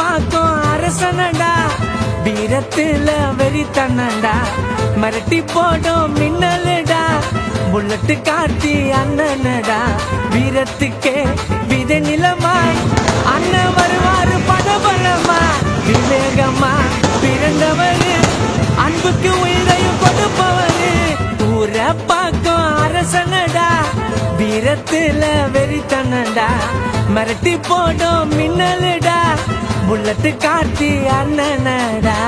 பாக்கும் அரசனடா, வீரத்துல வெறித்தனடா, மிரட்டி போடும் மின்னலடா, புல்லட்டு காட்டி அண்ணனடா, வீரத்துக்கே வித நிலமாய் அண்ணன் வருவாரு படபலமா, விவேகமா பிறந்தவரு, அன்புக்கு உயிரையும் கொடுப்பவரு, ஊர பாக்கும் அரசனடா, வீரத்துல வெறித்தனடா, மிரட்டி போடும் மின்னலடா, புல்லட்டு காட்டி அண்ணனடா.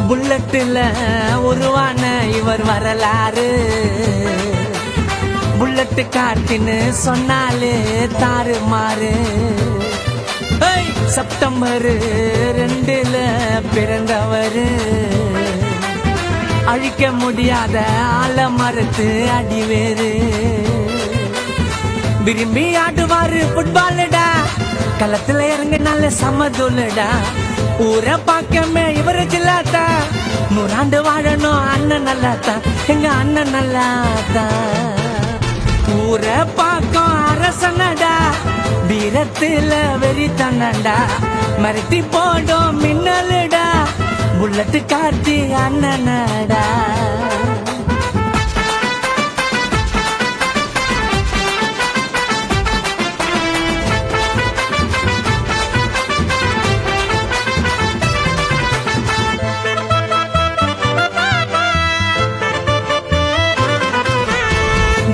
புல்லட்டுல உருவான இவர் வரலாறு, புல்லட்டு காட்டின்னு சொன்னாலே தாறுமாறு. செப்டம்பர் 2 பிறந்தவரு, அழிக்க முடியாத ஆலமரத்து அடிவேறு, விரும்பி ஆடுவாரு ஃபுட்பாலுடா, களத்துல இறங்கினால சமதுலடா, ஊரை பார்க்கமே இவரு ஜில்லாத்தா, 100 ஆண்டு வாழணும் அண்ணன் நல்லாத்தா, எங்க அண்ணன் நல்லாத்தா. ஊரை பார்க்கும் அரசனடா, வீரத்துல வெறித்தனடா, மிரட்டி போடும் மின்னலடா, புல்லட்டு காட்டி அண்ணனடா.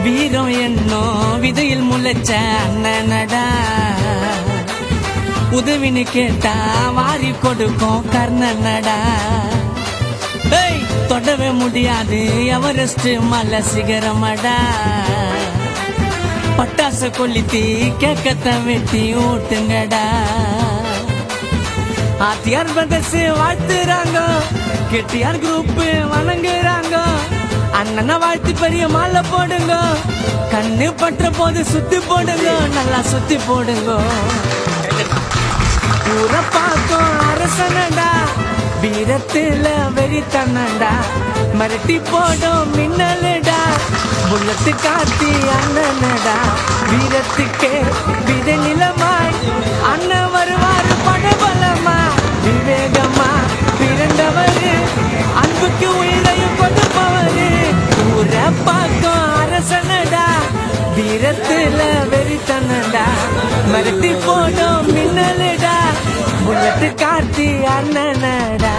வீரம் என்னும் விதையில் முளைச்ச அண்ணனடா, உதவின்னு கேட்டா வாரி கொடுக்கும் கர்ணனடா, தொடவே முடியாது எவரெஸ்ட் மலை சிகரமடா, பட்டாசு கொளுத்தி கேக்கத்தை வெட்டி ஊட்டுங்கடா, ஆத்தியார் பிரதர்ஸ் வாழ்த்துறாங்க, கெட்டியார் குரூப் வணங்குறாங்க, அண்ணனை வாழ்த்து பெரிய மாலை போடுங்க, கண்ணு பற்ற போது சுத்தி போடுங்க, நல்லா சுத்தி போடுங்க. ஊரை பார்க்கும் அரசனடா, வீரத்துல வெறித்தனடா, மிரட்டி போடும் மின்னலடா, புல்லட்டு காட்டி அண்ணனடா, வீரத்துக்கே வித நிலமாய் அண்ணன் வருவாரு படபலமா, விவேகமா பிறந்தவரு, அன்புக்கு உயிரையும் கொடுப்பவரு, ஊரை பார்க்கும் அரசனடா, வீரத்துல வெறித்தனடா, மிரட்டி போடும் மின்னலடா, புல்லட்டு காட்டி அண்ணனடா.